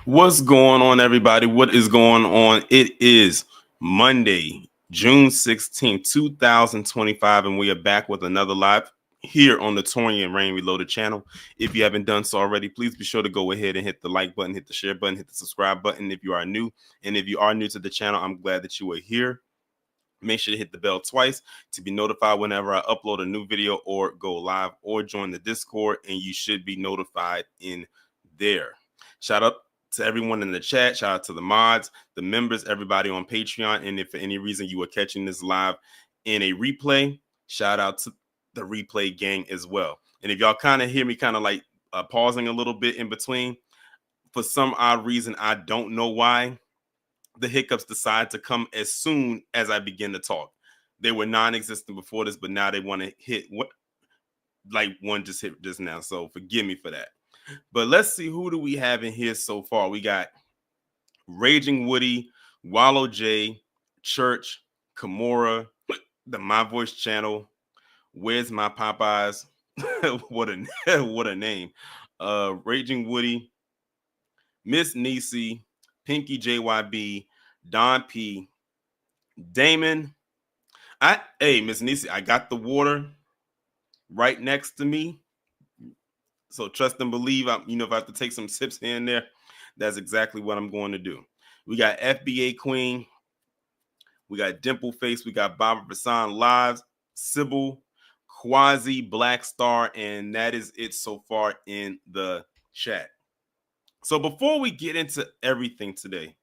What's going on, everybody? What is going on? It is Monday, June 16th, 2025, and we are back with another live here on the Tori and Rain Reloaded channel. If you haven't done so already, please be sure to go ahead and hit the like button, hit the share button, hit the subscribe button if you are new. And if you are new to the channel, I'm glad that you are here. Make sure to hit the bell twice to be notified whenever I upload a new video or go live, or join the Discord, and you should be notified in there. Shout out to everyone in the chat. Shout out to the mods, the members, everybody on Patreon. And if for any reason you are catching this live in a replay, shout out to the replay gang as well. And if y'all kind of hear me kind of like pausing a little bit in between, for some odd reason, I don't know why, the hiccups decide to come as soon as I begin to talk. They were non-existent before this, but now they want to hit what, like one just hit just now. So forgive me for that. But let's see, who do we have in here so far? We got Raging Woody, Wallow J, Church, Kimura, the My Voice channel. Where's My Popeyes? what a name. Raging Woody, Miss Niecy, Pinky JYB, Don P, Damon. Hey, Miss Niecy, I got the water right next to me. So trust and believe. If I have to take some sips here and there, that's exactly what I'm going to do. We got FBA Queen. We got Dimple Face. We got Barbara Bassan Lives, Sybil, Quasi, Black Star, and that is it so far in the chat. So before we get into everything today,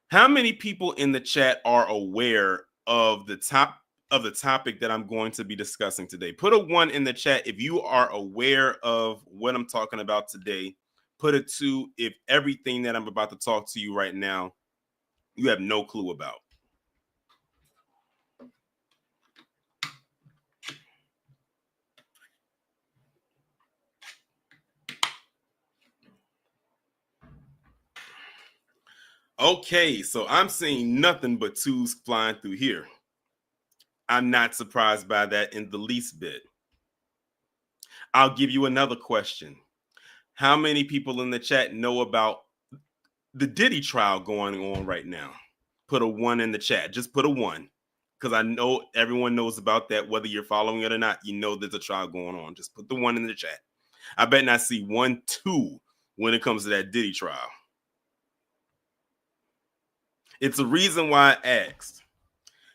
how many people in the chat are aware of the topic that I'm going to be discussing today? Put a 1 in the chat if you are aware of what I'm talking about today. Put a 2 if everything that I'm about to talk to you right now you have no clue about. Okay, so I'm seeing nothing but 2s flying through here. I'm not surprised by that in the least bit. I'll give you another question. How many people in the chat know about the Diddy trial going on right now? Put a 1 in the chat. Just put a 1, because I know everyone knows about that. Whether you're following it or not, you know there's a trial going on. Just put the 1 in the chat. I bet not see 1, 2 when it comes to that Diddy trial. It's a reason why I asked,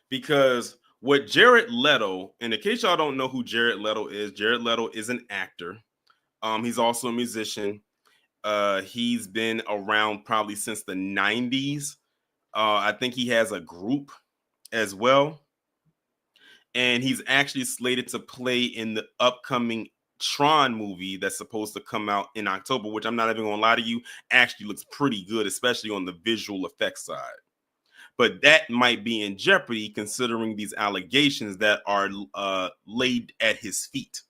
because what Jared Leto, and in case y'all don't know who Jared Leto is an actor. He's also a musician. He's been around probably since the 90s. I think he has a group as well. And he's actually slated to play in the upcoming Tron movie that's supposed to come out in October, which I'm not even gonna lie to you, actually looks pretty good, especially on the visual effects side. But that might be in jeopardy considering these allegations that are laid at his feet.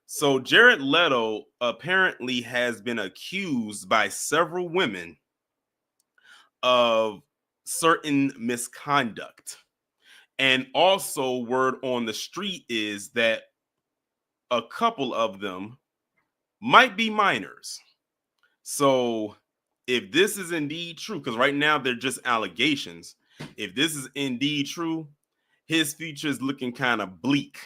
So Jared Leto apparently has been accused by several women of certain misconduct. And also, word on the street is that a couple of them might be minors. So if this is indeed true, because right now they're just allegations, if this is indeed true, his future is looking kind of bleak.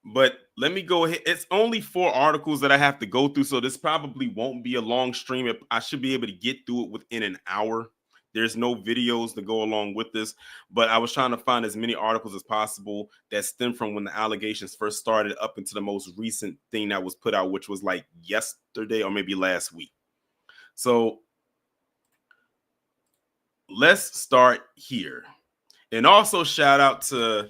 But let me go ahead. It's only 4 articles that I have to go through, so this probably won't be a long stream. I should be able to get through it within an hour. There's no videos to go along with this, but I was trying to find as many articles as possible that stem from when the allegations first started up into the most recent thing that was put out, which was like yesterday or maybe last week. So let's start here. And also shout out to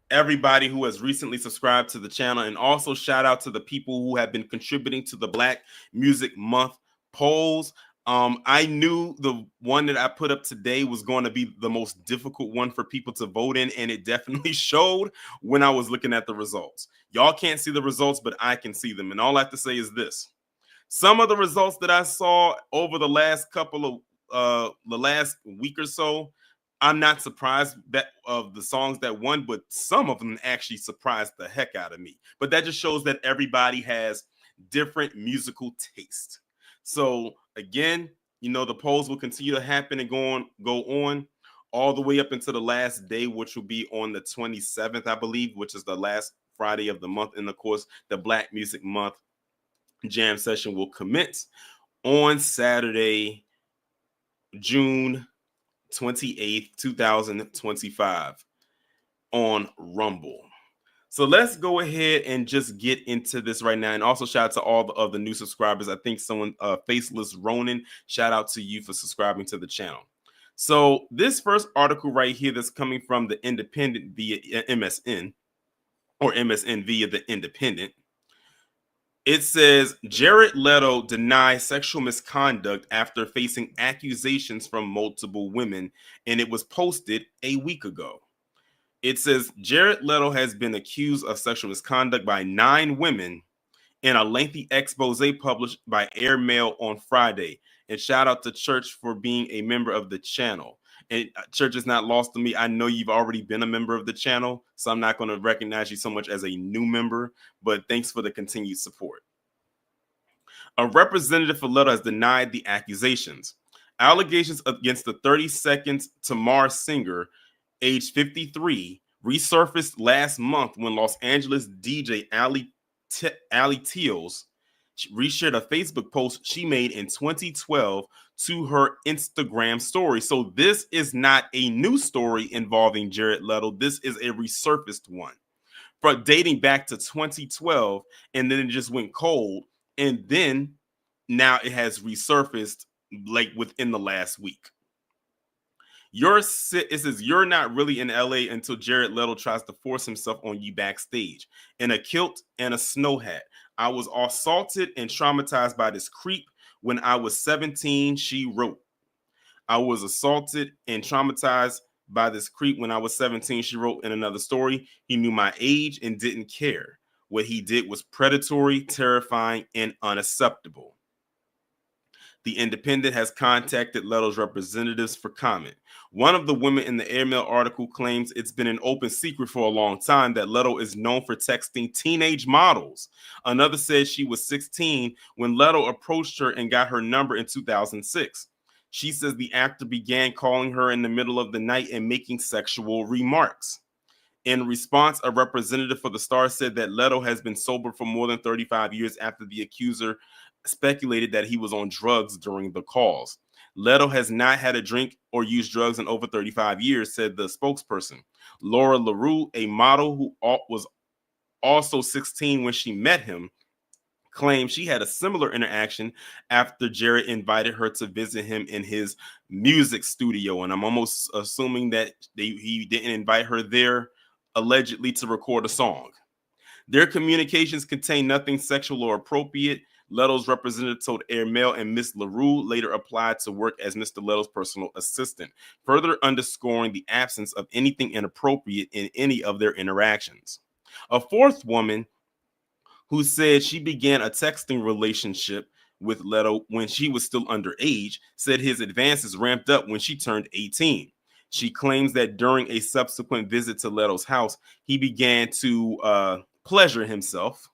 everybody who has recently subscribed to the channel, and also shout out to the people who have been contributing to the Black Music Month polls. I knew the one that I put up today was going to be the most difficult one for people to vote in, and it definitely showed when I was looking at the results. Y'all can't see the results, but I can see them, and all I have to say is this. Some of the results that I saw over the last the last week or so, I'm not surprised that of the songs that won, but some of them actually surprised the heck out of me. But that just shows that everybody has different musical taste. So again, the polls will continue to happen and go on all the way up until the last day, which will be on the 27th, I believe, which is the last Friday of the month. And of course, the Black Music Month jam session will commence on Saturday, June 28th, 2025 on Rumble. So let's go ahead and just get into this right now. And also shout out to all of the new subscribers. I think someone, Faceless Ronan, shout out to you for subscribing to the channel. So this first article right here that's coming from the Independent via MSN, or MSN via the Independent. It says Jared Leto denies sexual misconduct after facing accusations from multiple women, and it was posted a week ago. It says Jared Leto has been accused of sexual misconduct by 9 women in a lengthy expose published by Airmail on Friday. And shout out to Church for being a member of the channel. And Church is not lost to me. I know you've already been a member of the channel, so I'm not going to recognize you so much as a new member, but thanks for the continued support. A representative for Leto has denied the accusations. Allegations against the 30 Seconds to Mars singer, age 53, resurfaced last month when Los Angeles DJ Ali Teals reshared a Facebook post she made in 2012 to her Instagram story. So this is not a new story involving Jared Leto. This is a resurfaced one, but dating back to 2012, and then it just went cold, and then now it has resurfaced like within the last week. It says you're not really in LA until Jared Leto tries to force himself on you backstage in a kilt and a snow hat. I was assaulted and traumatized by this creep when I was 17, she wrote. I was assaulted and traumatized by this creep when I was 17, she wrote in another story. He knew my age and didn't care. What he did was predatory, terrifying, and unacceptable. The Independent has contacted Leto's representatives for comment. One of the women in the Airmail article claims it's been an open secret for a long time that Leto is known for texting teenage models. Another says she was 16 when Leto approached her and got her number in 2006. She says the actor began calling her in the middle of the night and making sexual remarks. In response, a representative for the star said that Leto has been sober for more than 35 years after the accuser speculated that he was on drugs during the calls. Leto has not had a drink or used drugs in over 35 years, said the spokesperson. Laura LaRue, a model who was also 16 when she met him, claimed she had a similar interaction after Jared invited her to visit him in his music studio. And I'm almost assuming that he didn't invite her there allegedly to record a song. Their communications contain nothing sexual or appropriate. Leto's representative told Airmail, and Miss LaRue later applied to work as Mr. Leto's personal assistant, further underscoring the absence of anything inappropriate in any of their interactions. A fourth woman who said she began a texting relationship with Leto when she was still underage said his advances ramped up when she turned 18. She claims that during a subsequent visit to Leto's house, he began to pleasure himself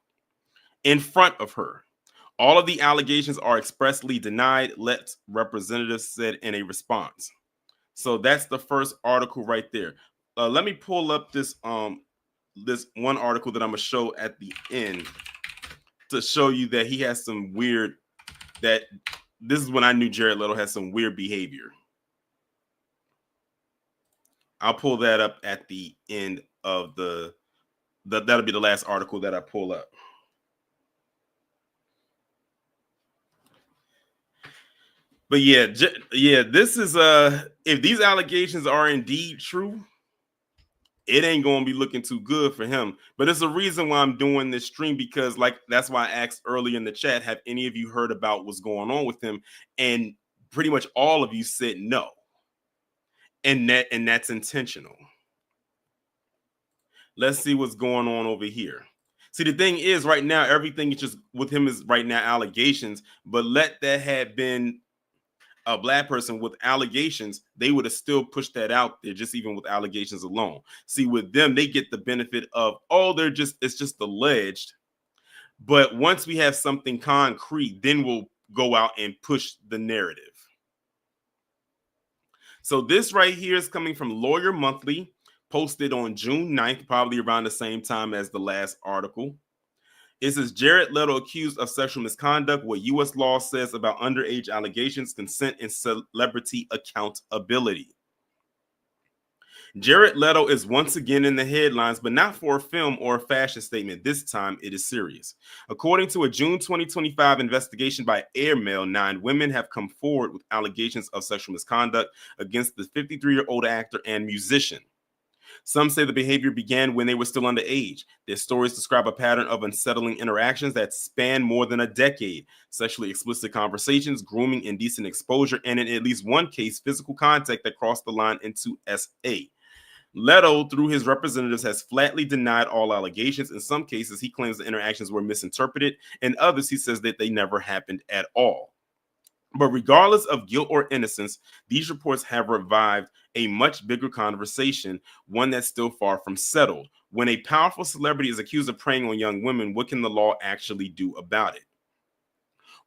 in front of her. All of the allegations are expressly denied, Let's representatives said in a response. So that's the first article right there. Let me pull up this one article that I'm gonna show at the end to show you that he has some weird. That this is when I knew Jared Leto has some weird behavior. I'll pull that up at the end of that'll be the last article that I pull up. But yeah, this is if these allegations are indeed true, it ain't gonna be looking too good for him. But it's a reason why I'm doing this stream, because that's why I asked earlier in the chat, have any of you heard about what's going on with him? And pretty much all of you said no. And that's intentional. Let's see what's going on over here. See, the thing is, right now, everything is just with him is right now allegations, but let that had been a Black person with allegations, they would have still pushed that out there, just even with allegations alone. See, with them, they get the benefit of, it's just alleged, But once we have something concrete, then we'll go out and push the narrative. So this right here is coming from Lawyer Monthly, posted on June 9th, probably around the same time as the last article. It says Jared Leto accused of sexual misconduct, what U.S. law says about underage allegations, consent, and celebrity accountability. Jared Leto is once again in the headlines, but not for a film or a fashion statement. This time it is serious. According to a June 2025 investigation by Airmail, 9 women have come forward with allegations of sexual misconduct against the 53-year-old actor and musician. Some say the behavior began when they were still underage. Their stories describe a pattern of unsettling interactions that span more than a decade, sexually explicit conversations, grooming, indecent exposure, and in at least one case, physical contact that crossed the line into SA. Leto, through his representatives, has flatly denied all allegations. In some cases, he claims the interactions were misinterpreted. In others, he says that they never happened at all. But regardless of guilt or innocence, these reports have revived a much bigger conversation, one that's still far from settled. When a powerful celebrity is accused of preying on young women, what can the law actually do about it?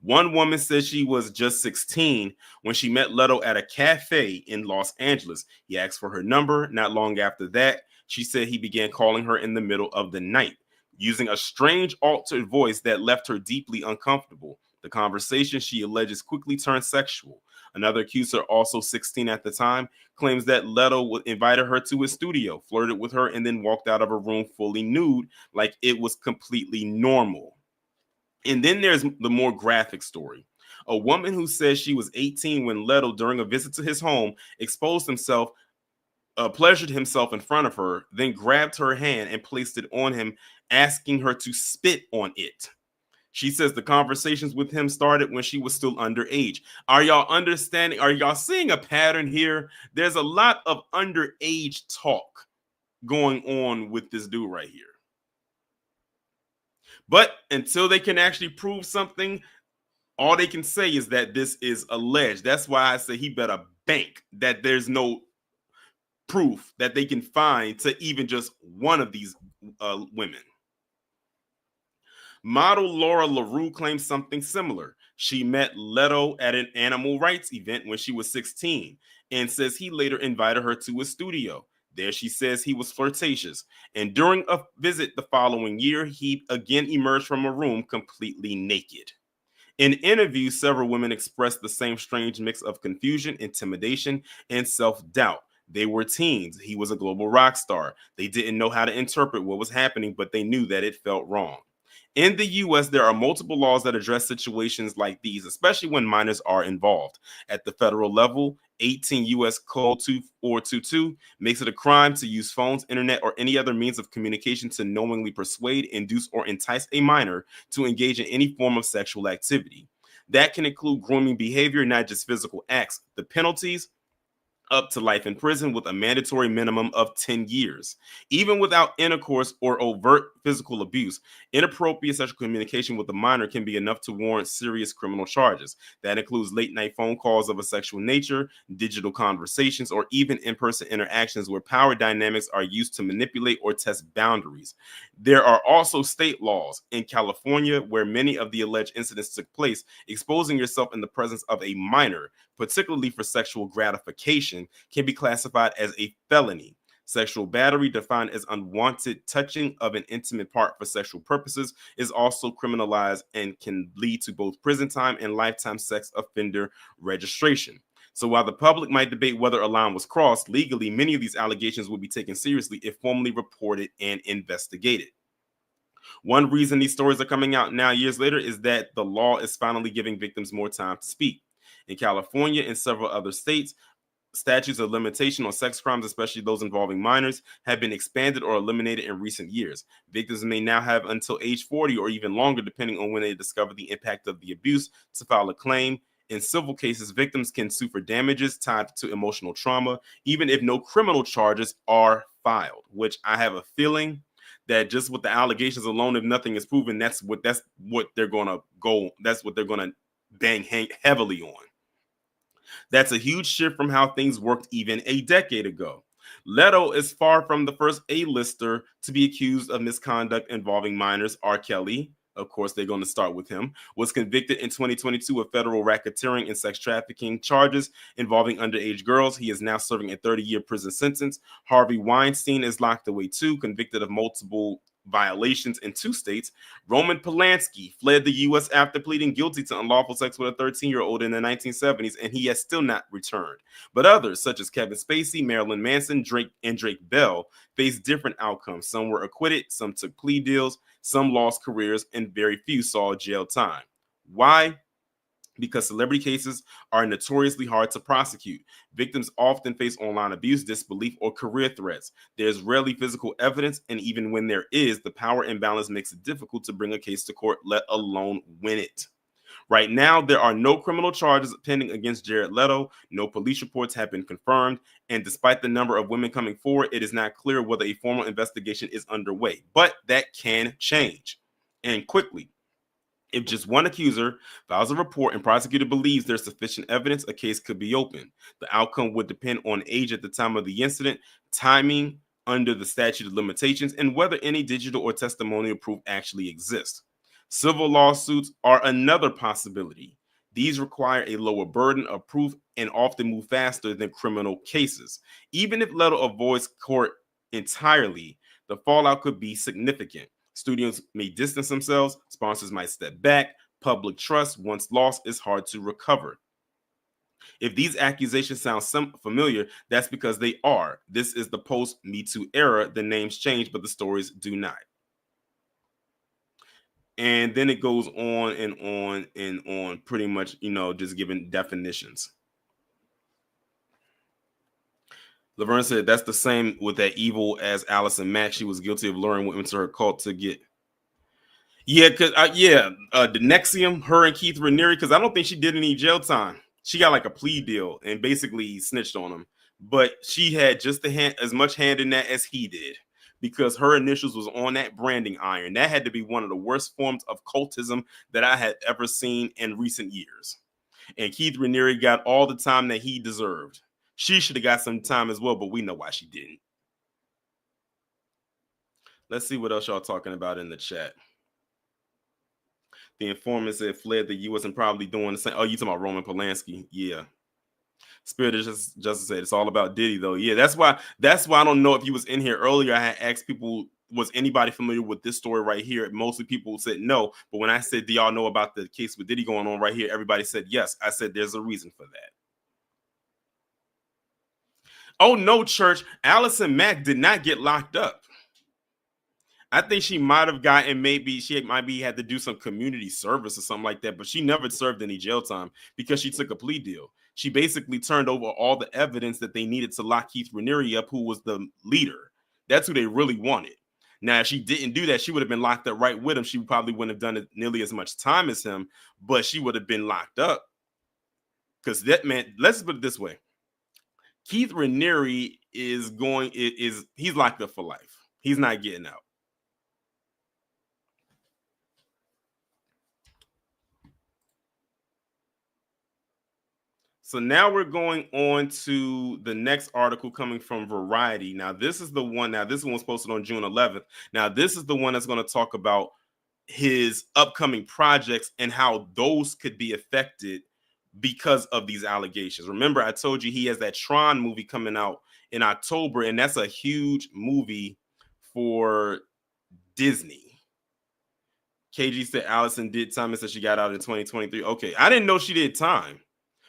One woman said she was just 16 when she met Leto at a cafe in Los Angeles. He asked for her number. Not long after that, she said he began calling her in the middle of the night, using a strange altered voice that left her deeply uncomfortable. The conversation, she alleges, quickly turned sexual. Another accuser, also 16 at the time, claims that Leto invited her to his studio, flirted with her, and then walked out of her room fully nude like it was completely normal. And then there's the more graphic story. A woman who says she was 18 when Leto, during a visit to his home, exposed himself, pleasured himself in front of her, then grabbed her hand and placed it on him, asking her to spit on it. She says the conversations with him started when she was still underage. Are y'all understanding? Are y'all seeing a pattern here? There's a lot of underage talk going on with this dude right here. But until they can actually prove something, all they can say is that this is alleged. That's why I say he better bank that there's no proof that they can find to even just one of these women. Model Laura LaRue claims something similar. She met Leto at an animal rights event when she was 16 and says he later invited her to his studio. There she says he was flirtatious. And during a visit the following year, he again emerged from a room completely naked. In interviews, several women expressed the same strange mix of confusion, intimidation, and self-doubt. They were teens. He was a global rock star. They didn't know how to interpret what was happening, but they knew that it felt wrong. In the US, there are multiple laws that address situations like these, especially when minors are involved. At the federal level, 18 U.S. Code 2422 makes it a crime to use phones, internet, or any other means of communication to knowingly persuade, induce, or entice a minor to engage in any form of sexual activity. That can include grooming behavior, not just physical acts. The penalties: up to life in prison with a mandatory minimum of 10 years. Even without intercourse or overt physical abuse, inappropriate sexual communication with a minor can be enough to warrant serious criminal charges. That includes late night phone calls of a sexual nature, digital conversations, or even in-person interactions where power dynamics are used to manipulate or test boundaries. There are also state laws in California where many of the alleged incidents took place. Exposing yourself in the presence of a minor, particularly for sexual gratification, can be classified as a felony. Sexual battery, defined as unwanted touching of an intimate part for sexual purposes, is also criminalized and can lead to both prison time and lifetime sex offender registration. So while the public might debate whether a line was crossed, legally, many of these allegations will be taken seriously if formally reported and investigated. One reason these stories are coming out now, years later, is that the law is finally giving victims more time to speak. In California and several other states, statutes of limitation on sex crimes, especially those involving minors, have been expanded or eliminated in recent years. Victims may now have until age 40 or even longer, depending on when they discover the impact of the abuse, to file a claim. In civil cases, victims can sue for damages tied to emotional trauma, even if no criminal charges are filed, which I have a feeling that just with the allegations alone, if nothing is proven, that's what they're gonna go. That's what they're gonna bang heavily on. That's a huge shift from how things worked even a decade ago. Leto is far from the first A-lister to be accused of misconduct involving minors. R. Kelly, of course, they're going to start with him, was convicted in 2022 of federal racketeering and sex trafficking charges involving underage girls. He is now serving a 30-year prison sentence. Harvey Weinstein is locked away too, convicted of multiple violations in 2 states. Roman Polanski fled the U.S. after pleading guilty to unlawful sex with a 13-year-old in the 1970s, and he has still not returned. But others, such as Kevin Spacey, Marilyn Manson, Drake Bell, faced different outcomes. Some were acquitted, some took plea deals, some lost careers, and very few saw jail time. Why? Because celebrity cases are notoriously hard to prosecute. Victims often face online abuse, disbelief, or career threats. There's rarely physical evidence, and even when there is, the power imbalance makes it difficult to bring a case to court, let alone win it. Right now, there are no criminal charges pending against Jared Leto. No police reports have been confirmed. And despite the number of women coming forward, it is not clear whether a formal investigation is underway. But that can change, and quickly. If just one accuser files a report and prosecutor believes there's sufficient evidence, a case could be opened. The outcome would depend on age at the time of the incident, timing under the statute of limitations, and whether any digital or testimonial proof actually exists. Civil lawsuits are another possibility. These require a lower burden of proof and often move faster than criminal cases. Even if Leto avoids court entirely, the fallout could be significant. Studios may distance themselves, sponsors might step back, public trust, once lost, is hard to recover. If these accusations sound familiar, that's because they are. This is the post-Me Too era. The names change, but the stories do not. And then it goes on and on and on, pretty much, just giving definitions. Laverne said that's the same with that evil as Allison Mack. She was guilty of luring women to her cult to get. Yeah, the Nexium, her and Keith Raniere, because I don't think she did any jail time. She got like a plea deal and basically snitched on him. But she had just as much hand in that as he did, because her initials was on that branding iron. That had to be one of the worst forms of cultism that I had ever seen in recent years. And Keith Raniere got all the time that he deserved. She should have got some time as well, but we know why she didn't. Let's see what else y'all talking about in the chat. The informant said fled the U.S. and probably doing the same. Oh, you talking about Roman Polanski? Yeah. Spirit of Justice said it's all about Diddy, though. Yeah, that's why I don't know if he was in here earlier. I had asked people, was anybody familiar with this story right here? Mostly people said no. But when I said, do y'all know about the case with Diddy going on right here? Everybody said yes. I said there's a reason for that. Oh, no, church. Allison Mack did not get locked up. I think she might have gotten, she might be had to do some community service or something like that, but she never served any jail time because she took a plea deal. She basically turned over all the evidence that they needed to lock Keith Raniere up, who was the leader. That's who they really wanted. Now, if she didn't do that, she would have been locked up right with him. She probably wouldn't have done it nearly as much time as him, but she would have been locked up. Because that man, let's put it this way. Keith Raniere he's locked up for life. He's not getting out. So now we're going on to the next article coming from Variety. Now, this is the one. Now, this one was posted on June 11th. Now, this is the one that's going to talk about his upcoming projects and how those could be affected because of these allegations. Remember, I told you he has that Tron movie coming out in October, and that's a huge movie for Disney. KG said Allison did time and said she got out in 2023. Okay, I didn't know she did time,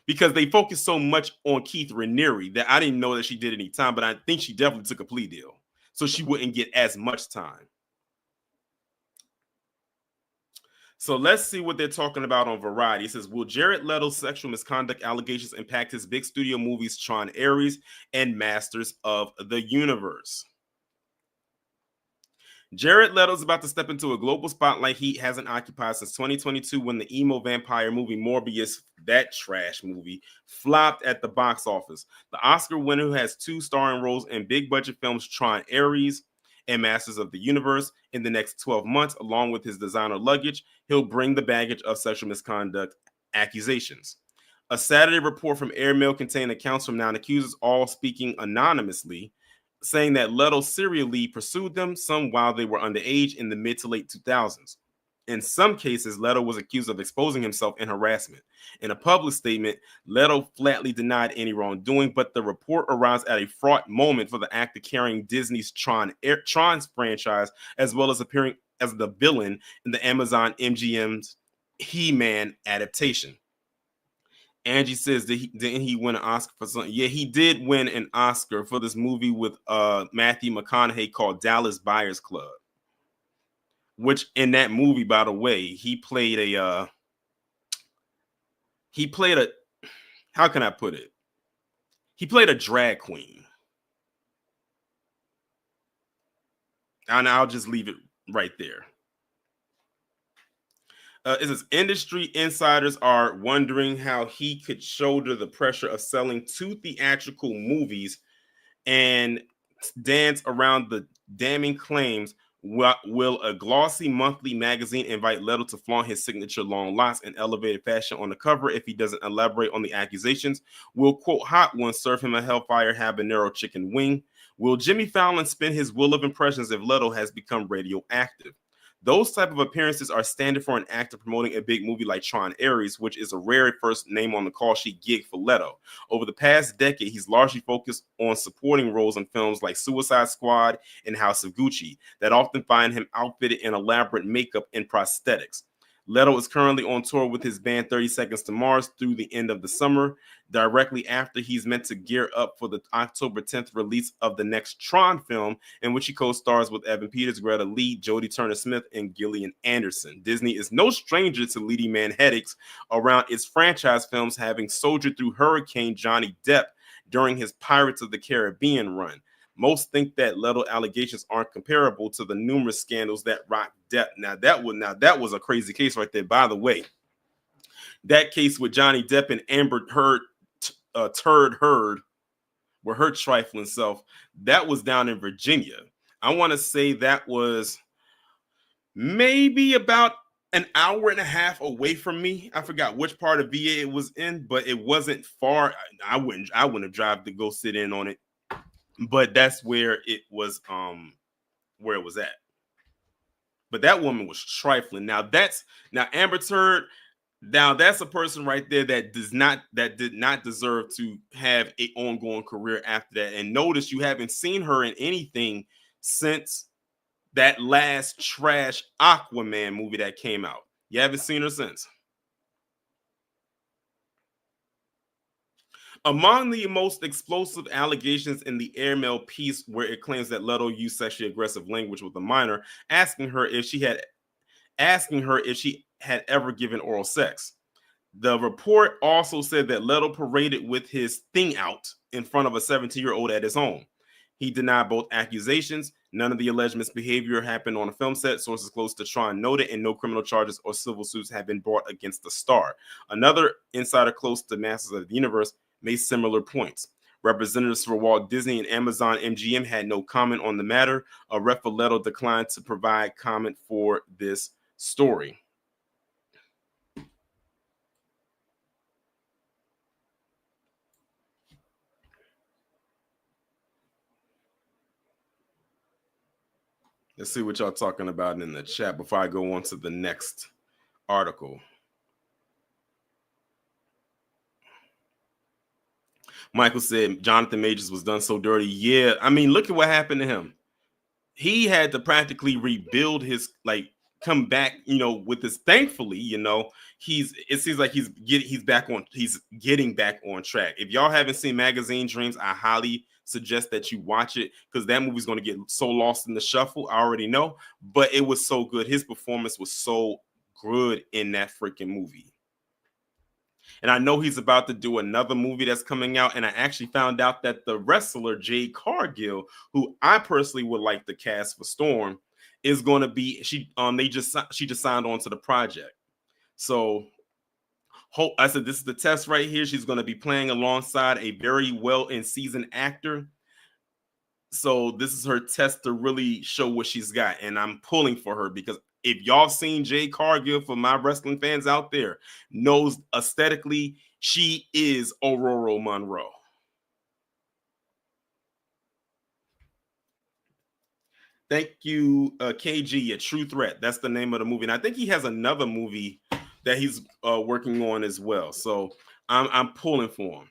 because they focused so much on Keith Raniere that I didn't know that she did any time, but I think she definitely took a plea deal so she wouldn't get as much time. So let's see what they're talking about on Variety. It says, will Jared Leto's sexual misconduct allegations impact his big studio movies Tron Ares and Masters of the Universe? Jared Leto is about to step into a global spotlight he hasn't occupied since 2022 when the emo vampire movie Morbius, that trash movie, flopped at the box office. The Oscar winner, who has 2 starring roles in big budget films Tron Ares and Masters of the Universe in the next 12 months, along with his designer luggage, he'll bring the baggage of sexual misconduct accusations. A Saturday report from Airmail contained accounts from 9 accusers, all speaking anonymously, saying that Leto serially pursued them, some while they were underage in the mid to late 2000s. In some cases, Leto was accused of exposing himself in harassment. In a public statement, Leto flatly denied any wrongdoing, but the report arrives at a fraught moment for the actor carrying Disney's Tron franchise, as well as appearing as the villain in the Amazon MGM's He-Man adaptation. Angie says that didn't he win an Oscar for something? Yeah, he did win an Oscar for this movie with Matthew McConaughey called Dallas Buyers Club. Which in that movie, by the way, he played a how can I put it? He played a drag queen. And I'll just leave it right there. It says industry insiders are wondering how he could shoulder the pressure of selling two theatrical movies and dance around the damning claims. Will a glossy monthly magazine invite Leto to flaunt his signature long locks in elevated fashion on the cover if he doesn't elaborate on the accusations? Will quote hot ones serve him a Hellfire habanero chicken wing? Will Jimmy Fallon spin his wheel of impressions if Leto has become radioactive? Those type of appearances are standard for an actor promoting a big movie like Tron Ares, which is a rare first name on the call sheet gig for Leto. Over the past decade, he's largely focused on supporting roles in films like Suicide Squad and House of Gucci that often find him outfitted in elaborate makeup and prosthetics. Leto is currently on tour with his band 30 Seconds to Mars through the end of the summer, directly after he's meant to gear up for the October 10th release of the next Tron film, in which he co-stars with Evan Peters, Greta Lee, Jodie Turner-Smith, and Gillian Anderson. Disney is no stranger to leading man headaches around its franchise films, having soldiered through Hurricane Johnny Depp during his Pirates of the Caribbean run. Most think that Leto allegations aren't comparable to the numerous scandals that rocked Depp. Now that was a crazy case right there. By the way, that case with Johnny Depp and Amber Heard, Turd Heard, were her trifling self. That was down in Virginia. I want to say that was maybe about an hour and a half away from me. I forgot which part of VA it was in, but it wasn't far. I wouldn't have driven to go sit in on it. But that's where it was at. But that woman was trifling. Now Amber Turd, now that's a person right there that did not deserve to have an ongoing career after that. And notice you haven't seen her in anything since that last trash Aquaman movie that came out. You haven't seen her since. Among the most explosive allegations in the airmail piece, where it claims that Leto used sexually aggressive language with a minor, asking her if she had ever given oral sex. The report also said that Leto paraded with his thing out in front of a 17-year-old at his home. He denied both accusations. None of the alleged misbehavior happened on a film set, sources close to Tron noted, and no criminal charges or civil suits have been brought against the star. Another insider close to Masters of the Universe made similar points. Representatives for Walt Disney and Amazon MGM had no comment on the matter. Rep Leto declined to provide comment for this story. Let's see what y'all talking about in the chat before I go on to the next article. Michael said Jonathan Majors was done so dirty. Yeah, I mean, look at what happened to him. He had to practically rebuild his, come back, with this. Thankfully, it seems like he's getting back on track. If y'all haven't seen Magazine Dreams, I highly suggest that you watch it, because that movie's going to get so lost in the shuffle. I already know, but it was so good. His performance was so good in that freaking movie. And I know he's about to do another movie that's coming out. And I actually found out that the wrestler Jade Cargill, who I personally would like to cast for Storm, is going to be, she just signed on to the project. So I said, this is the test right here. She's going to be playing alongside a very well in seasoned actor. So this is her test to really show what she's got. And I'm pulling for her, because if y'all seen Jade Cargill, for my wrestling fans out there, knows aesthetically, she is Aurora Monroe. Thank you, KG. A True Threat. That's the name of the movie, and I think he has another movie that he's working on as well. So I'm pulling for him.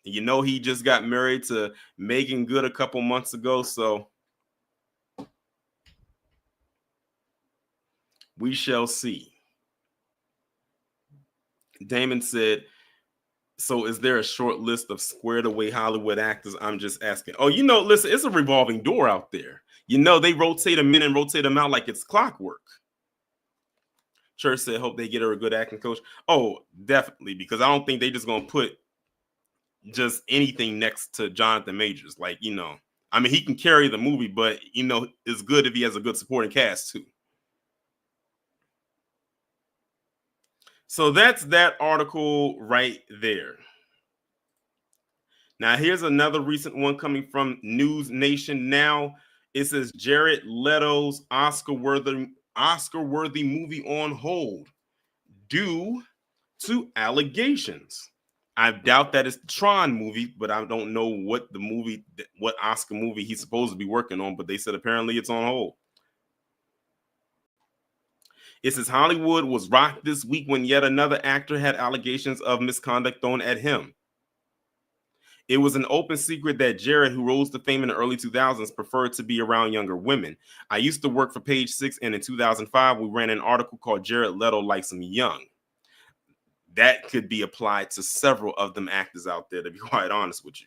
You know, he just got married to Megan Good a couple months ago, so we shall see. Damon said, so is there a short list of squared away Hollywood actors? I'm just asking. Oh, you know, listen, it's a revolving door out there. You know, they rotate them in and rotate them out like it's clockwork. Church said, hope they get her a good acting coach. Oh, definitely, because I don't think they just gonna put just anything next to Jonathan Majors. Like, you know, I mean, he can carry the movie, but you know, it's good if he has a good supporting cast too. So that's that article right there. Now, here's another recent one coming from News Nation Now. It says Jared Leto's Oscar-worthy movie on hold due to allegations. I doubt that it's the Tron movie, but I don't know what Oscar movie he's supposed to be working on, but they said apparently it's on hold. It says Hollywood was rocked this week when yet another actor had allegations of misconduct thrown at him. It was an open secret that Jared, who rose to fame in the early 2000s, preferred to be around younger women. I used to work for Page Six, and in 2005, we ran an article called Jared Leto Likes Him Young. That could be applied to several of them actors out there, to be quite honest with you.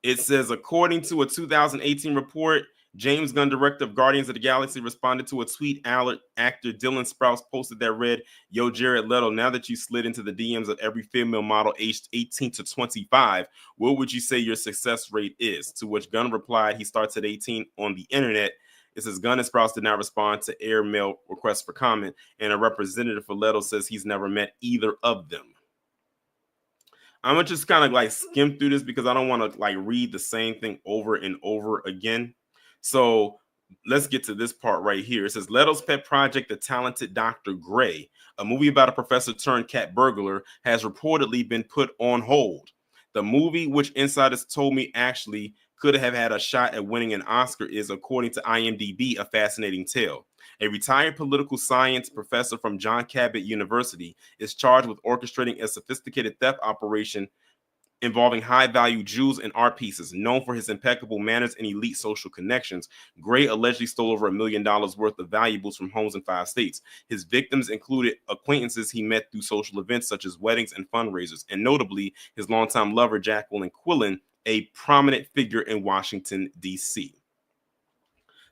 It says, according to a 2018 report, James Gunn, director of Guardians of the Galaxy, responded to a tweet actor Dylan Sprouse posted that read, yo, Jared Leto, now that you slid into the DMs of every female model aged 18 to 25, what would you say your success rate is? To which Gunn replied, he starts at 18 on the internet. It says Gunn and Sprouse did not respond to airmail requests for comment, and a representative for Leto says he's never met either of them. I'm gonna just kind of like skim through this because I don't want to like read the same thing over and over again. So let's get to this part right here. It says Leto's pet project, The Talented Dr. Gray, a movie about a professor turned cat burglar, has reportedly been put on hold. The movie, which insiders told me actually could have had a shot at winning an Oscar, is, according to IMDb, a fascinating tale. A retired political science professor from John Cabot University is charged with orchestrating a sophisticated theft operation involving high-value jewels and art pieces. Known for his impeccable manners and elite social connections, Gray allegedly stole over $1 million worth of valuables from homes in 5 states. His victims included acquaintances he met through social events such as weddings and fundraisers, and notably his longtime lover, Jacqueline Quillen, a prominent figure in Washington, D.C.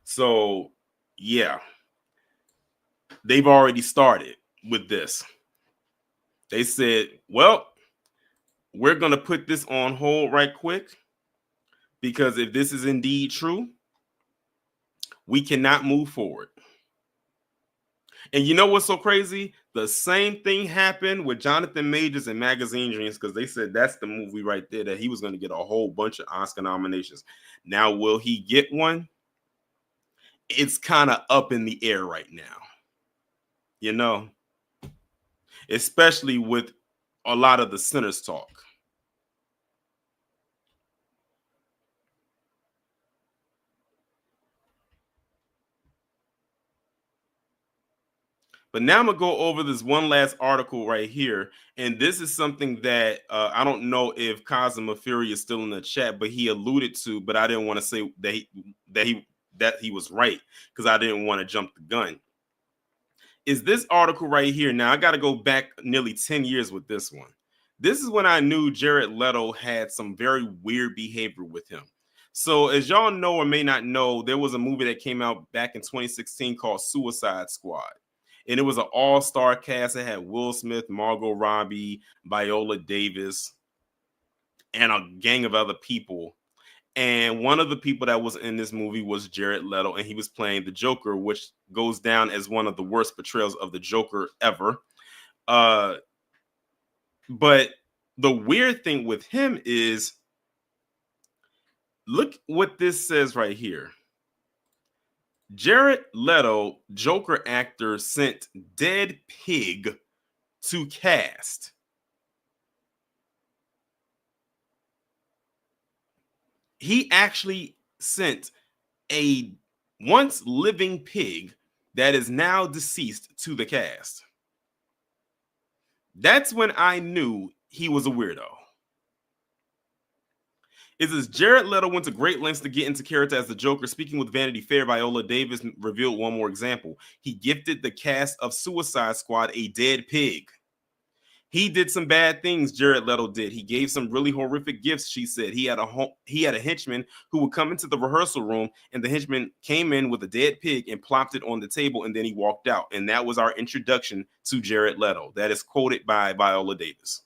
So, yeah, they've already started with this. They said, well, we're going to put this on hold right quick because if this is indeed true, we cannot move forward. And you know what's so crazy? The same thing happened with Jonathan Majors and Magazine Dreams, because they said that's the movie right there that he was going to get a whole bunch of Oscar nominations. Now, will he get one? It's kind of up in the air right now, you know, especially with a lot of the Sinners talk. But now I'm going to go over this one last article right here. And this is something that I don't know if Cosmo Fury is still in the chat, but he alluded to, but I didn't want to say that he was right because I didn't want to jump the gun. Is this article right here. Now I got to go back nearly 10 years with this one. This is when I knew Jared Leto had some very weird behavior with him. So as y'all know or may not know, there was a movie that came out back in 2016 called Suicide Squad. And it was an all-star cast. It had Will Smith, Margot Robbie, Viola Davis, and a gang of other people. And one of the people that was in this movie was Jared Leto, and he was playing the Joker, which goes down as one of the worst portrayals of the Joker ever. But the weird thing with him is, look what this says right here. Jared Leto, Joker actor, sent dead pig to cast. He actually sent a once living pig that is now deceased to the cast. That's when I knew he was a weirdo. It says Jared Leto went to great lengths to get into character as the Joker. Speaking with Vanity Fair, Viola Davis revealed one more example. He gifted the cast of Suicide Squad a dead pig. He did some bad things. Jared Leto did. He gave some really horrific gifts. She said he had a henchman who would come into the rehearsal room, and the henchman came in with a dead pig and plopped it on the table, and then he walked out. And that was our introduction to Jared Leto. That is quoted by Viola Davis.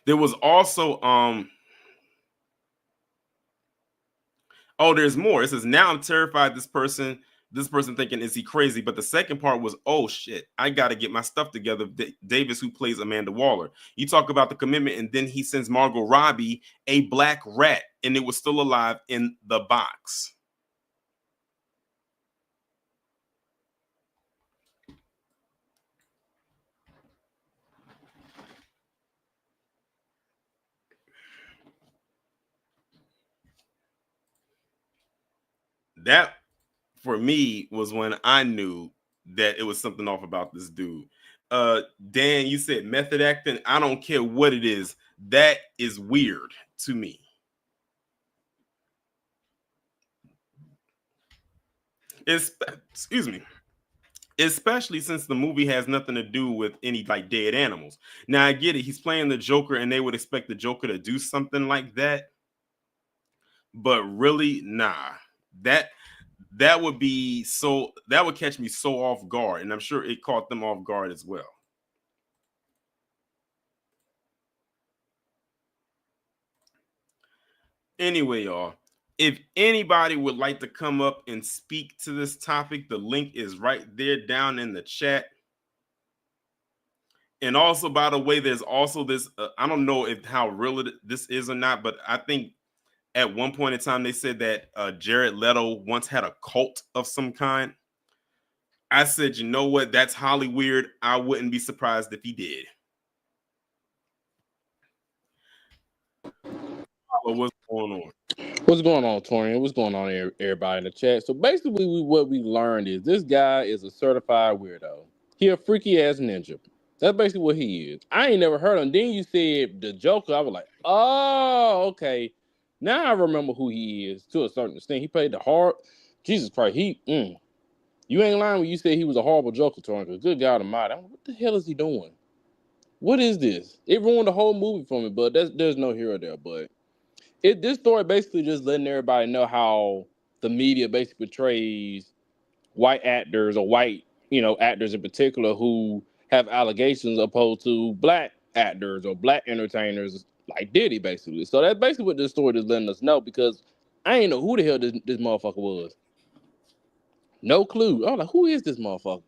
There was also there's more. It says, now I'm terrified this person thinking, is he crazy? But the second part was, oh shit, I got to get my stuff together. Davis, who plays Amanda Waller. You talk about the commitment, and then he sends Margot Robbie a black rat, and it was still alive in the box. That, for me, was when I knew that it was something off about this dude. Dan, you said method acting. I don't care what it is. That is weird to me. Excuse me. Especially since the movie has nothing to do with any like dead animals. Now I get it. He's playing the Joker, and they would expect the Joker to do something like that. But really, nah. That would be so. That would catch me so off guard, and I'm sure it caught them off guard as well. Anyway, y'all, if anybody would like to come up and speak to this topic, the link is right there down in the chat. And also, by the way, there's also this. I don't know if how real this is or not, but I think at one point in time they said that Jared Leto once had a cult of some kind. I said, you know what? That's Holly weird. I wouldn't be surprised if he did. What's going on? What's going on, Torian? What's going on, everybody in the chat? So basically, what we learned is this guy is a certified weirdo. He a freaky ass ninja. That's basically what he is. I ain't never heard of him. Then you said the Joker. I was like, oh, okay. Now I remember who he is to a certain extent. He played the hard. Jesus Christ, you ain't lying when you said he was a horrible Joker, Torian. Because good God Almighty, I'm like, what the hell is he doing? What is this? It ruined the whole movie for me. But there's no hero there. But this story basically just letting everybody know how the media basically portrays white actors or white, actors in particular who have allegations opposed to black actors or black entertainers like Diddy, basically. So that's basically what this story is letting us know, because I ain't know who the hell this motherfucker was. No clue. I was like, who is this motherfucker?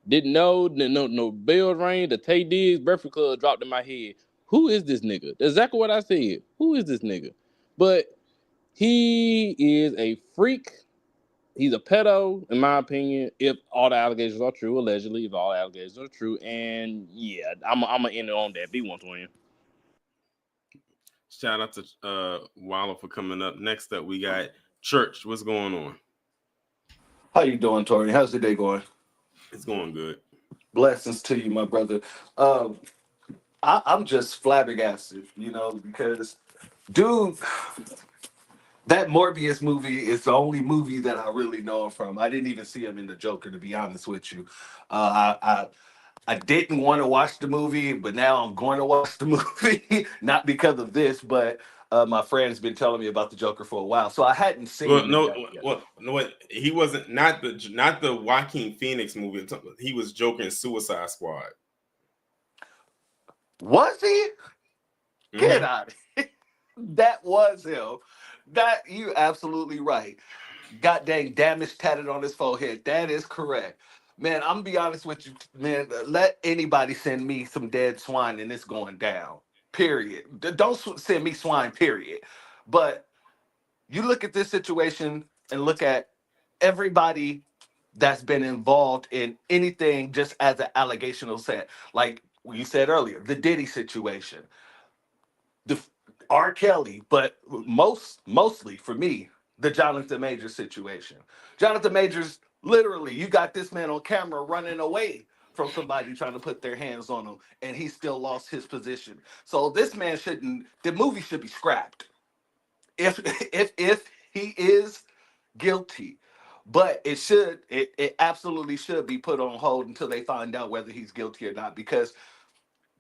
Didn't know, no bells rang, the Tay Diggs Breakfast Club dropped in my head. Who is this nigga? That's exactly what I said. Who is this nigga? But he is a freak. He's a pedo, in my opinion, if all the allegations are true, allegedly, if all the allegations are true. And yeah, I'm going to end it on that. B120. Shout out to Waller for coming up. Next up, we got Church. What's going on? How you doing, Tori? How's the day going? It's going good. Blessings to you, my brother. I'm just flabbergasted, because, dude, that Morbius movie is the only movie that I really know him from. I didn't even see him in the Joker, to be honest with you. I didn't want to watch the movie, but now I'm going to watch the movie. Not because of this, but my friend's been telling me about the Joker for a while, so I hadn't seen it yet. No, he wasn't not the Joaquin Phoenix movie. He was Joker in Suicide Squad. Was he? Get out of here. That was him. That you absolutely right. God dang damage tatted on his forehead. That is correct. Man, I'm gonna be honest with you, man. Let anybody send me some dead swine and it's going down. Period. Don't send me swine, period. But you look at this situation and look at everybody that's been involved in anything just as an allegational set. Like you said earlier, the Diddy situation. The R. Kelly, but mostly for me, the Jonathan Majors situation. Jonathan Majors, literally, you got this man on camera running away from somebody trying to put their hands on him, and he still lost his position. So this man shouldn't. The movie should be scrapped if if he is guilty. But it absolutely should be put on hold until they find out whether he's guilty or not, because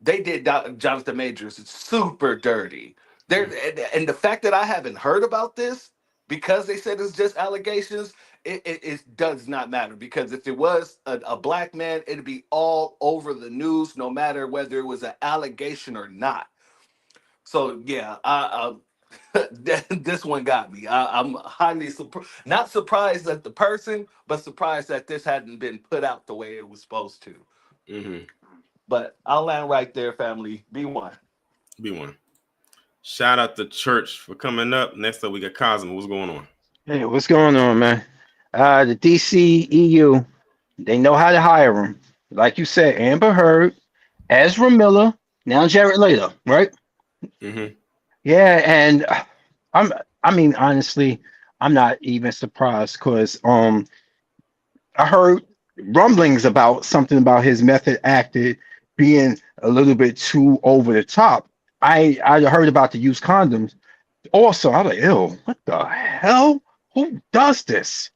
they did Jonathan Majors super dirty. There, and the fact that I haven't heard about this because they said it's just allegations, it does not matter. Because if it was a black man, it'd be all over the news, no matter whether it was an allegation or not. So yeah, this one got me. I'm highly not surprised at the person, but surprised that this hadn't been put out the way it was supposed to. Mm-hmm. But I'll land right there, family. Be one. Be one. Shout out to Church for coming up. Next up, we got Cosmo. What's going on? Hey, what's going on, man? The DC EU, they know how to hire them. Like you said, Amber Heard, Ezra Miller, now Jared Leto, right? Mm-hmm. Yeah, and I mean, honestly, I'm not even surprised because I heard rumblings about something about his method acted being a little bit too over the top. I heard about the used condoms. Also, I was like, ew, what the hell? Who does this?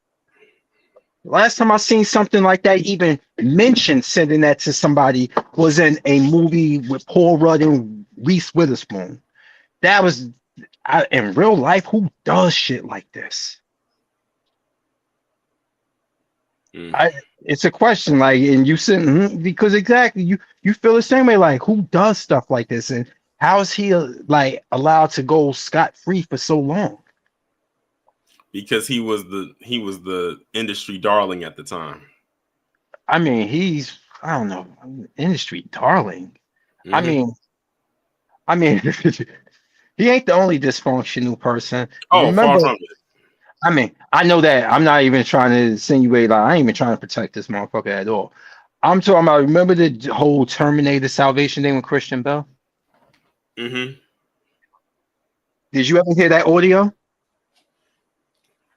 Last time I seen something like that even mentioned sending that to somebody was in a movie with Paul Rudd and Reese Witherspoon. That was in real life. Who does shit like this? It's a question, like, and you said because exactly you feel the same way. Like, who does stuff like this, and how is he like allowed to go scot-free for so long? Because he was the industry darling at the time. I mean, I don't know, industry darling. Mm-hmm. I mean, he ain't the only dysfunctional person. Oh, Remember, far from it. I mean, I know that I'm not even trying to insinuate, like, I ain't even trying to protect this motherfucker at all. I'm talking about, remember the whole Terminator Salvation thing with Christian Bell? Mm-hmm. Did you ever hear that audio?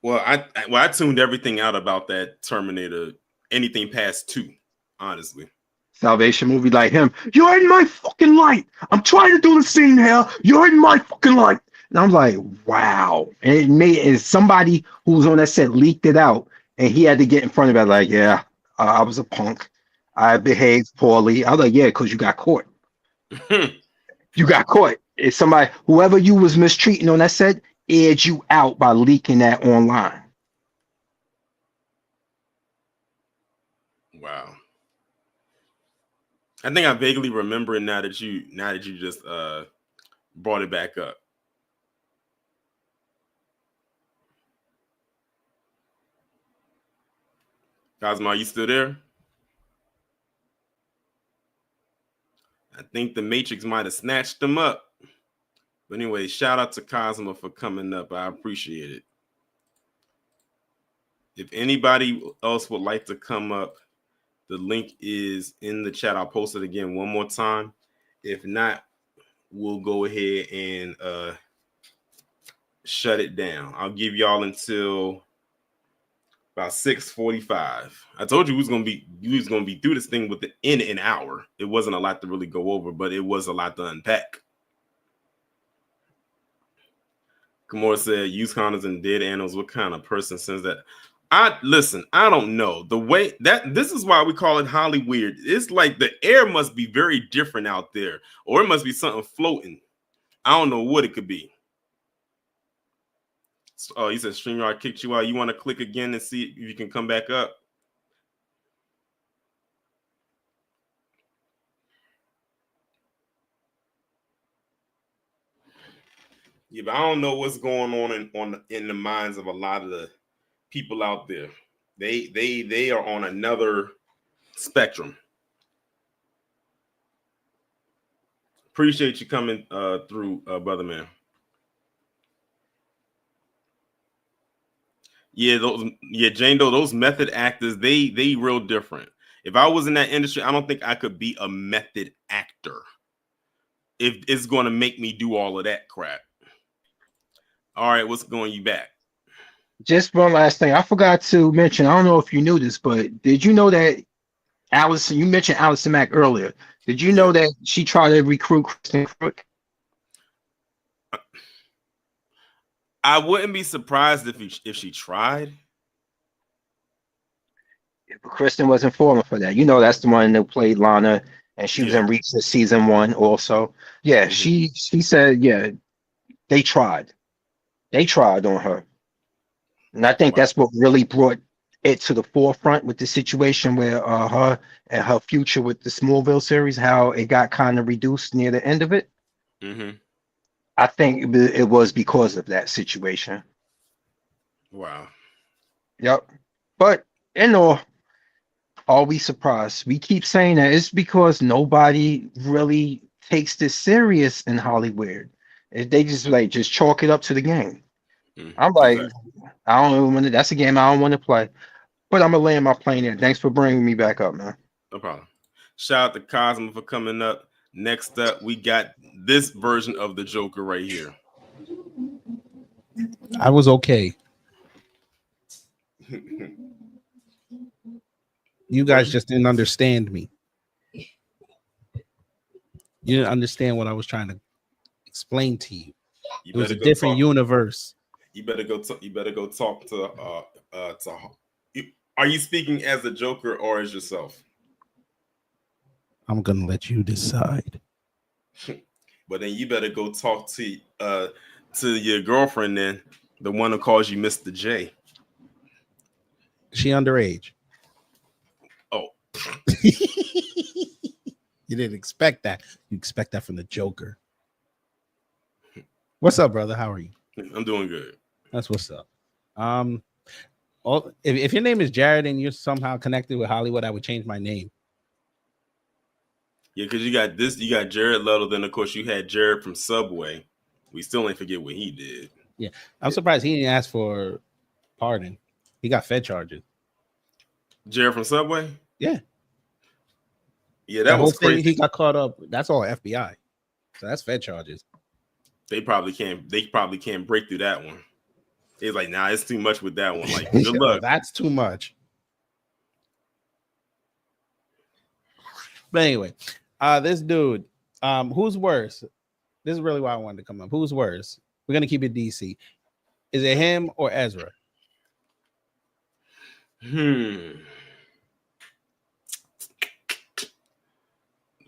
Well, I tuned everything out about that Terminator, anything past 2, honestly. Salvation movie, like him. You're in my fucking light. I'm trying to do the scene here. You're in my fucking light. And I'm like, wow. And somebody who was on that set leaked it out, and he had to get in front of it, like, yeah, I was a punk. I behaved poorly. I was like, yeah, because you got caught. You got caught. It's somebody, whoever you was mistreating on that set, aired you out by leaking that online. Wow. I think I vaguely remember it now that you just brought it back up. Cosmo, are you still there? I think the Matrix might have snatched them up. But anyway, shout out to Cosmo for coming up. I appreciate it. If anybody else would like to come up, the link is in the chat. I'll post it again one more time. If not, we'll go ahead and shut it down. I'll give y'all until about 6:45. I told you we was gonna be through this thing within an hour. It wasn't a lot to really go over, but it was a lot to unpack. Kamora said, "Use condoms and dead animals. What kind of person sends that?" I don't know. The way that this is why we call it Hollywood. It's like the air must be very different out there, or it must be something floating. I don't know what it could be. Oh, he said StreamYard kicked you out. You want to click again and see if you can come back up? Yeah, but I don't know what's going on in the minds of a lot of the people out there. They are on another spectrum. Appreciate you coming through, brother man. Yeah, Jane Doe, those method actors, they real different. If I was in that industry, I don't think I could be a method actor if it's going to make me do all of that crap. All right, what's going you back? Just one last thing. I forgot to mention. I don't know if you knew this, but did you know that Allison? You mentioned Allison Mack earlier. Did you Yeah. know that she tried to recruit Kristen Crook? I wouldn't be surprised if she tried. But Kristen wasn't falling for that. You know, that's the one that played Lana, and she was Yeah. in Reach season 1 also. Yeah, Mm-hmm. she said, yeah, they tried. They tried on her. And I think Wow. that's what really brought it to the forefront with the situation where her and her future with the Smallville series, how it got kind of reduced near the end of it. Mm-hmm. I think it was because of that situation. Wow. Yep. But in all, are we surprised? We keep saying that it's because nobody really takes this serious in Hollywood. They just chalk it up to the game. I'm like, Exactly. I don't even want to. That's a game I don't want to play. But I'm gonna land my plane there. Thanks for bringing me back up, man. No problem. Shout out to Cosmo for coming up. Next up, we got this version of the Joker right here. I was okay. You guys just didn't understand me. You didn't understand what I was trying to explain to you. You It was a better go different talk. universe. You better go. You better go talk to. Are you speaking as the Joker or as yourself? I'm gonna let you decide. But then you better go talk to your girlfriend then, the one who calls you Mr. J. She underage. Oh, You didn't expect that. You expect that from the Joker. What's up, brother? How are you? I'm doing good. That's what's up. If your name is Jared and you're somehow connected with Hollywood, I would change my name. Yeah, because you got Jared Leto. Then of course you had Jared from Subway. We still ain't forget what he did. Yeah, I'm surprised he didn't ask for pardon. He got Fed charges. Jared from Subway. Yeah, Yeah, that that whole was thing crazy. he got caught up. That's all FBI. So that's Fed charges. They probably can't break through that one. It's like, nah, it's too much with that one. Like, good luck. That's too much. But anyway, this dude, who's worse? This is really why I wanted to come up. Who's worse? We're gonna keep it DC. Is it him or Ezra?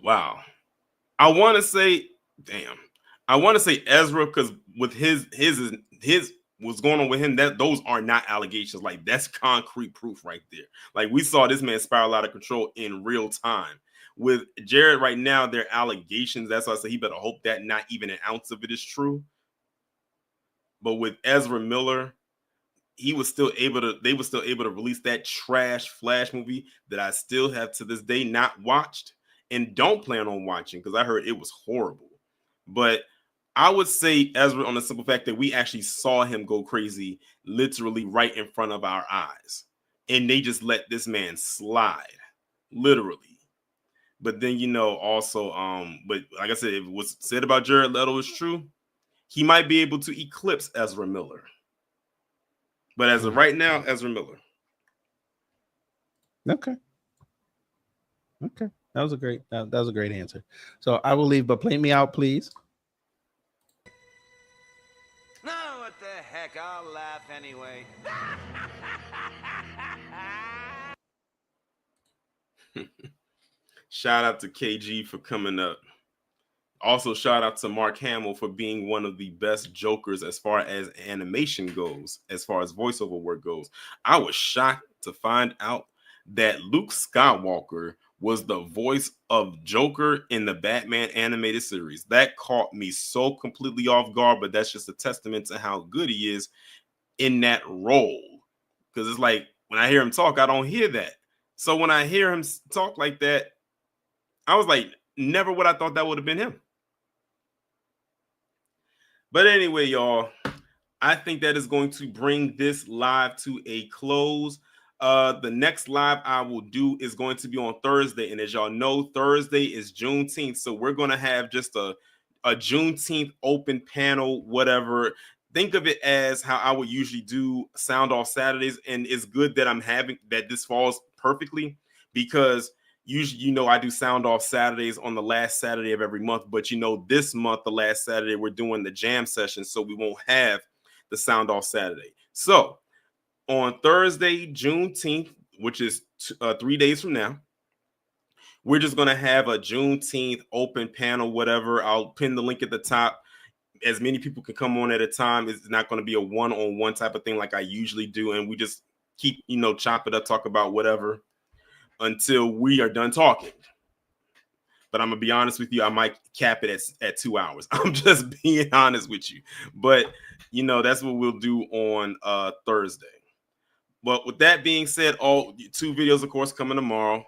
Wow. I want to say, damn. I want to say Ezra because with his what's going on with him, that those are not allegations. Like that's concrete proof right there. Like we saw this man spiral out of control in real time. With Jared right now, they're allegations. That's why I say he better hope that not even an ounce of it is true. But with Ezra Miller, they were still able to release that trash Flash movie that I still have to this day not watched and don't plan on watching because I heard it was horrible. But I would say Ezra on the simple fact that we actually saw him go crazy literally right in front of our eyes. And they just let this man slide, literally. But then, also, but like I said, if what's said about Jared Leto is true, he might be able to eclipse Ezra Miller. But as of right now, Ezra Miller. Okay. That was a great answer. So I will leave, but play me out, please. No, what the heck? I'll laugh anyway. Shout out to KG for coming up. Also, shout out to Mark Hamill for being one of the best Jokers as far as animation goes, as far as voiceover work goes. I was shocked to find out that Luke Skywalker was the voice of Joker in the Batman animated series. That caught me so completely off guard, but that's just a testament to how good he is in that role. Because it's like, when I hear him talk, I don't hear that. So when I hear him talk like that, I was like, never would I thought that would have been him. But anyway, y'all, I think that is going to bring this live to a close. The next live I will do is going to be on Thursday. And as y'all know, Thursday is Juneteenth. So we're going to have just a Juneteenth open panel, whatever. think of it as how I would usually do Sound Off Saturdays, and it's good that I'm having that this falls perfectly, because usually, I do Sound Off Saturdays on the last Saturday of every month, but this month, the last Saturday, we're doing the jam session, so we won't have the Sound Off Saturday. So on Thursday, Juneteenth, which is 3 days from now, we're just going to have a Juneteenth open panel, whatever. I'll pin the link at the top. As many people can come on at a time. It's not going to be a one-on-one type of thing like I usually do. And we just keep, chop it up, talk about whatever until we are done talking. But I'm going to be honest with you. I might cap it at 2 hours. I'm just being honest with you. But, that's what we'll do on Thursday. But with that being said, all 2 videos, of course, coming tomorrow.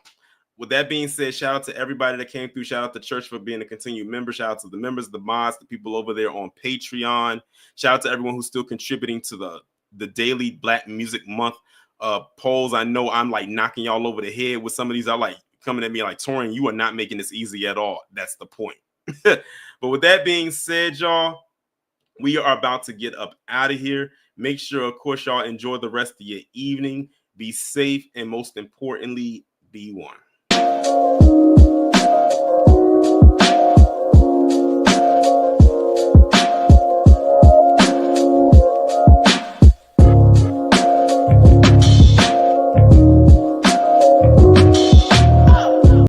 With that being said, shout out to everybody that came through. Shout out to Church for being a continued member. Shout out to the members, the mods, the people over there on Patreon. Shout out to everyone who's still contributing to the daily Black Music Month polls. I know I'm like knocking y'all over the head with some of these. I like coming at me like, Torian, you are not making this easy at all. That's the point. But with that being said, y'all, we are about to get up out of here. Make sure, of course, y'all enjoy the rest of your evening. Be safe, and most importantly, be one.